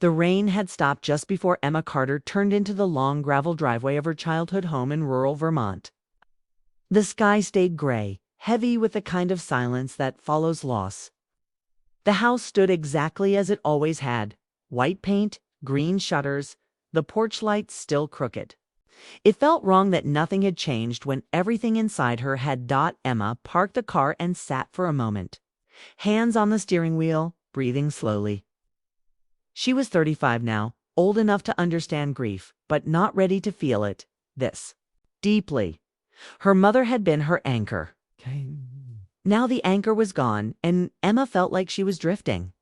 The rain had stopped just before Emma Carter turned into the long gravel driveway of her childhood home in rural Vermont. The sky stayed gray, heavy with the kind of silence that follows loss. The house stood exactly as it always had: white paint, green shutters, the porch lights still crooked. It felt wrong that nothing had changed when everything inside her had. Emma parked the car and sat for a moment, hands on the steering wheel, breathing slowly. She was 35 now, old enough to understand grief, but not ready to feel it, this, deeply. Her mother had been her anchor. Now the anchor was gone, and Emma felt like she was drifting.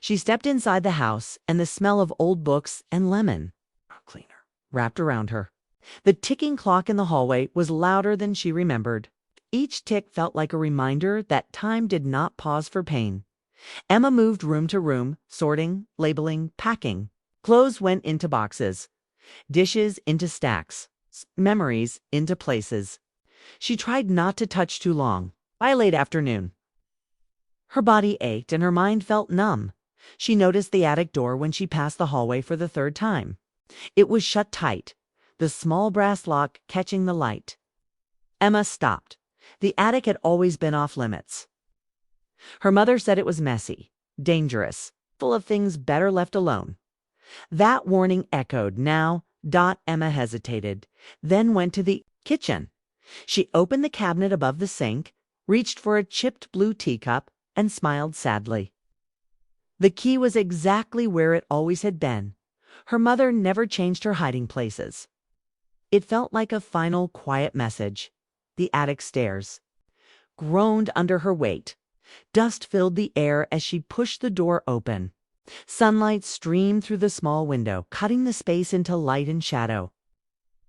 She stepped inside the house, and the smell of old books and lemon cleaner wrapped around her. The ticking clock in the hallway was louder than she remembered. Each tick felt like a reminder that time did not pause for pain. Emma moved room to room, sorting, labeling, packing. Clothes went into boxes, dishes into stacks, memories into places. She tried not to touch too long. By late afternoon, her body ached and her mind felt numb. She noticed the attic door when she passed the hallway for the third time. It was shut tight, the small brass lock catching the light. Emma stopped. The attic had always been off limits. Her mother said it was messy, dangerous, full of things better left alone. That warning echoed now. Emma hesitated, then went to the kitchen. She opened the cabinet above the sink, reached for a chipped blue teacup, and smiled sadly. The key was exactly where it always had been. Her mother never changed her hiding places. It felt like a final quiet message. The attic stairs groaned under her weight. Dust filled the air as she pushed the door open. Sunlight streamed through the small window, cutting the space into light and shadow.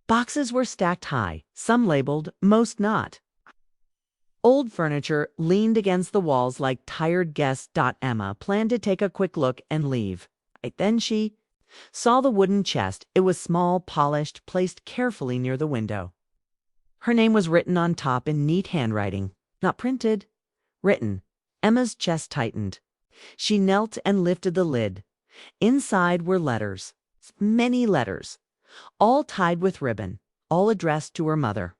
Boxes were stacked high, some labeled, most not. Old furniture leaned against the walls like tired guests. Emma planned to take a quick look and leave. Then she saw the wooden chest. It was small, polished, placed carefully near the window. Her name was written on top in neat handwriting. Not printed, written. Emma's chest tightened. She knelt and lifted the lid. Inside were letters, many letters, all tied with ribbon, all addressed to her mother.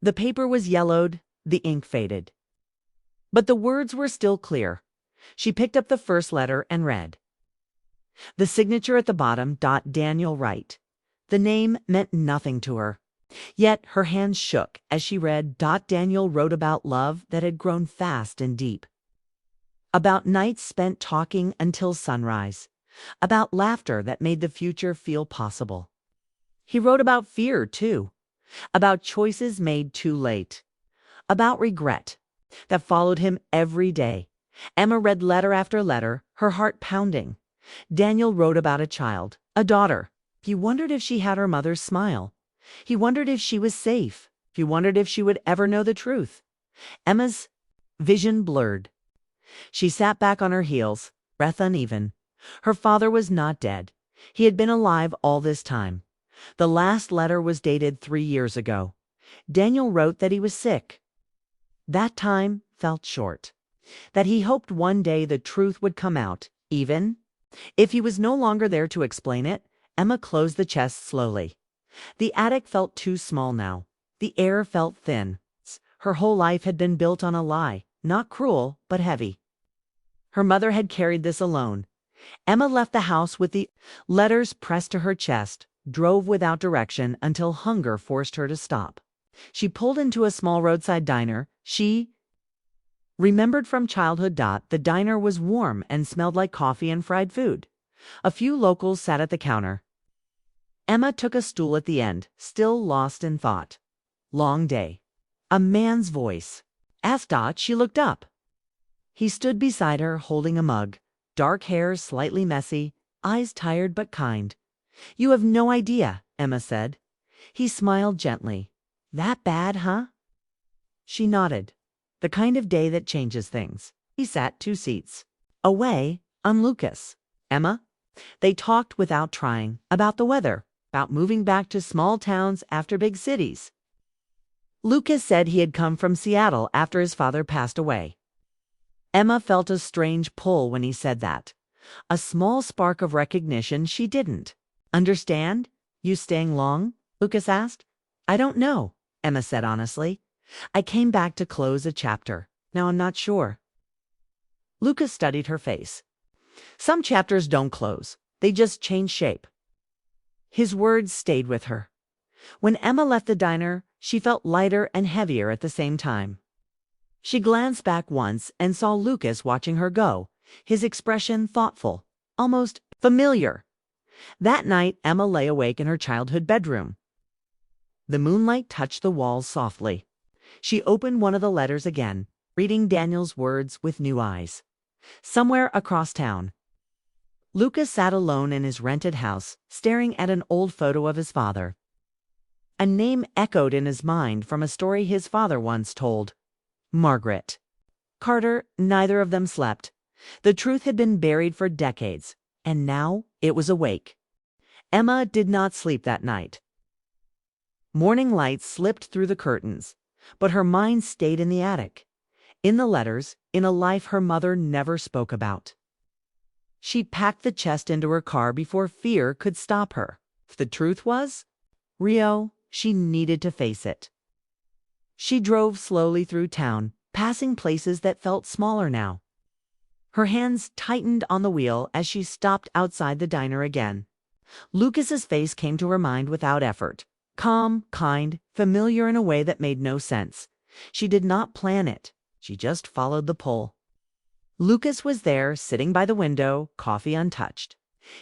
The paper was yellowed, the ink faded. But the words were still clear. She picked up the first letter and read. The signature at the bottom. Daniel Wright. The name meant nothing to her. Yet her hands shook as she read. Daniel wrote about love that had grown fast and deep. About nights spent talking until sunrise. About laughter that made the future feel possible. He wrote about fear, too. About choices made too late. About regret that followed him every day. Emma read letter after letter, her heart pounding. Daniel wrote about a child, a daughter. He wondered if she had her mother's smile. He wondered if she was safe. He wondered if she would ever know the truth. Emma's vision blurred. She sat back on her heels, breath uneven. Her father was not dead. He had been alive all this time. The last letter was dated 3 years ago. Daniel wrote that he was sick. That time felt short. That he hoped one day the truth would come out, even if he was no longer there to explain it. Emma closed the chest slowly. The attic felt too small now. The air felt thin. Her whole life had been built on a lie, not cruel, but heavy. Her mother had carried this alone. Emma left the house with the letters pressed to her chest, drove without direction until hunger forced her to stop. She pulled into a small roadside diner. She remembered from childhood. The diner was warm and smelled like coffee and fried food. A few locals sat at the counter. Emma took a stool at the end, still lost in thought. Long day. A man's voice. As she looked up. He stood beside her, holding a mug. Dark hair, slightly messy, eyes tired but kind. You have no idea, Emma said. He smiled gently. That bad, huh? She nodded. The kind of day that changes things. He sat 2 seats away on Lucas. Emma? They talked without trying, about the weather, about moving back to small towns after big cities. Lucas said he had come from Seattle after his father passed away. Emma felt a strange pull when he said that. A small spark of recognition she didn't. Understand? You staying long? Lucas asked. I don't know, Emma said honestly. I came back to close a chapter. Now I'm not sure. Lucas studied her face. Some chapters don't close. They just change shape. His words stayed with her. When Emma left the diner, she felt lighter and heavier at the same time. She glanced back once and saw Lucas watching her go, his expression thoughtful, almost familiar. That night, Emma lay awake in her childhood bedroom. The moonlight touched the walls softly. She opened one of the letters again, reading Daniel's words with new eyes. Somewhere across town, Lucas sat alone in his rented house, staring at an old photo of his father. A name echoed in his mind from a story his father once told. Margaret. Carter, neither of them slept. The truth had been buried for decades, and now it was awake. Emma did not sleep that night. Morning light slipped through the curtains, but her mind stayed in the attic, in the letters, in a life her mother never spoke about. She packed the chest into her car before fear could stop her. If the truth was Rio, she needed to face it. She drove slowly through town, passing places that felt smaller now. Her hands tightened on the wheel as she stopped outside the diner again. Lucas's face came to her mind without effort. Calm, kind, familiar in a way that made no sense. She did not plan it. She just followed the pull. Lucas was there, sitting by the window, coffee untouched.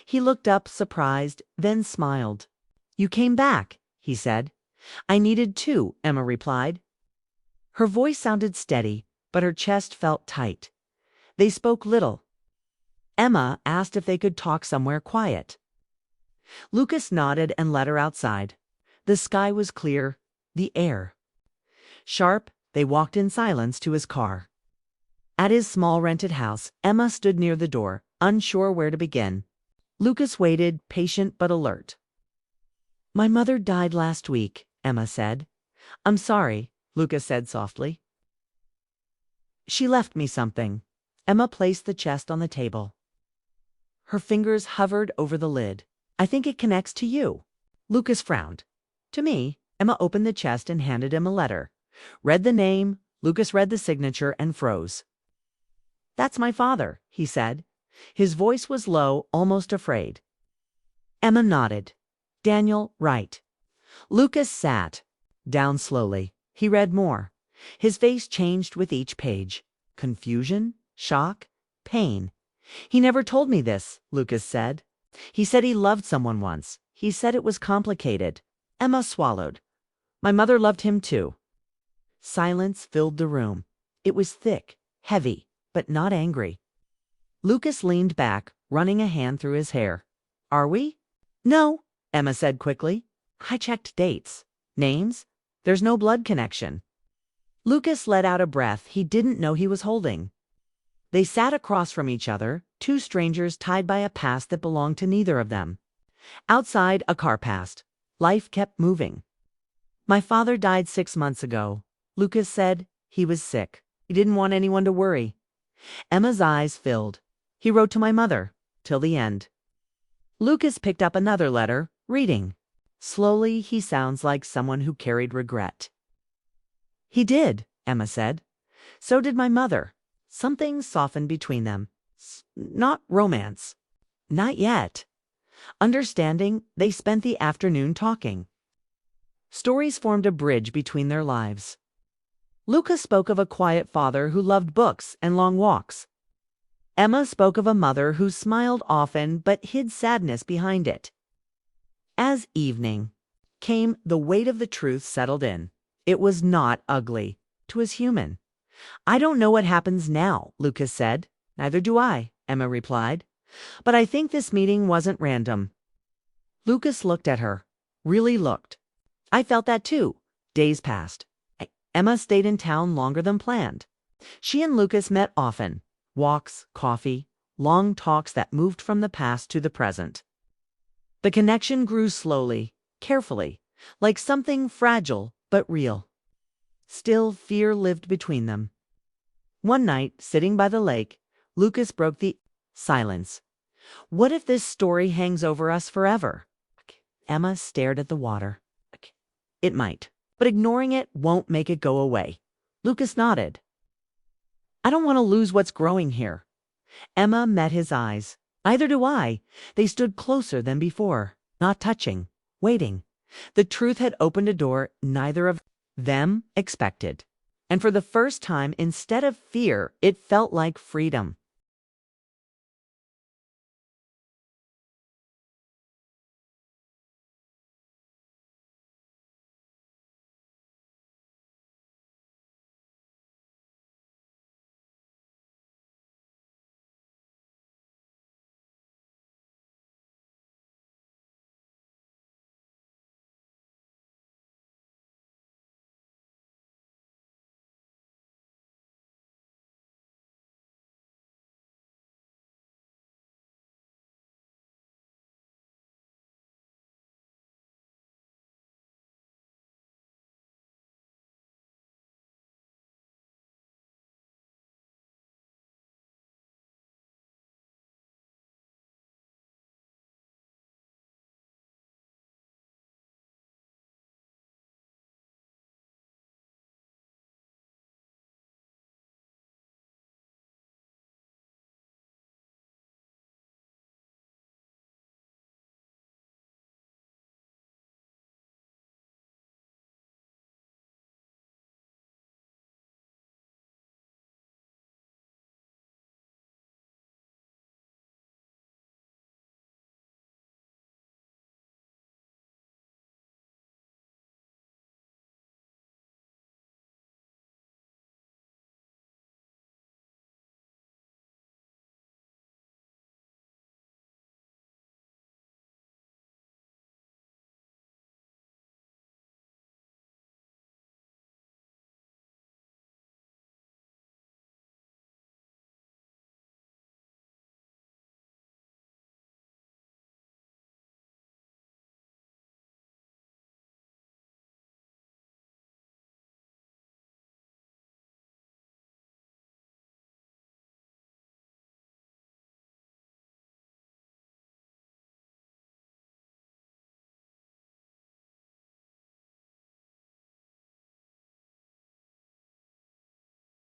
He looked up, surprised, then smiled. You came back, he said. I needed to, Emma replied. Her voice sounded steady, but her chest felt tight. They spoke little. Emma asked if they could talk somewhere quiet. Lucas nodded and led her outside. The sky was clear, the air sharp. They walked in silence to his car. At his small rented house, Emma stood near the door, unsure where to begin. Lucas waited, patient but alert. My mother died last week, Emma said. I'm sorry, Lucas said softly. She left me something. Emma placed the chest on the table. Her fingers hovered over the lid. I think it connects to you. Lucas frowned. To me. Emma opened the chest and handed him a letter. Read the name. Lucas read the signature and froze. That's my father, he said. His voice was low, almost afraid. Emma nodded. Daniel, right. Lucas sat down slowly. He read more. His face changed with each page. Confusion, shock, pain. He never told me this, Lucas said. He said he loved someone once. He said it was complicated. Emma swallowed. My mother loved him too. Silence filled the room. It was thick, heavy, but not angry. Lucas leaned back, running a hand through his hair. Are we? No, Emma said quickly. I checked dates. Names? There's no blood connection. Lucas let out a breath he didn't know he was holding. They sat across from each other, two strangers tied by a past that belonged to neither of them. Outside, a car passed. Life kept moving. My father died 6 months ago. Lucas said he was sick. He didn't want anyone to worry. Emma's eyes filled. He wrote to my mother, till the end. Lucas picked up another letter, reading. Slowly, he sounds like someone who carried regret. He did, Emma said. So did my mother. Something softened between them. Not romance. Not yet. Understanding, they spent the afternoon talking. Stories formed a bridge between their lives. Lucas spoke of a quiet father who loved books and long walks. Emma spoke of a mother who smiled often but hid sadness behind it. As evening came, the weight of the truth settled in. It was not ugly. It was human. I don't know what happens now, Lucas said. Neither do I, Emma replied. But I think this meeting wasn't random. Lucas looked at her. Really looked. I felt that too. Days passed. Emma stayed in town longer than planned. She and Lucas met often. Walks, coffee, long talks that moved from the past to the present. The connection grew slowly, carefully, like something fragile but real. Still, fear lived between them. One night, sitting by the lake, Lucas broke the silence. What if this story hangs over us forever? Emma stared at the water. It might, but ignoring it won't make it go away. Lucas nodded. I don't want to lose what's growing here. Emma met his eyes. Neither do I. They stood closer than before, not touching, waiting. The truth had opened a door neither of them expected. And for the first time, instead of fear, it felt like freedom.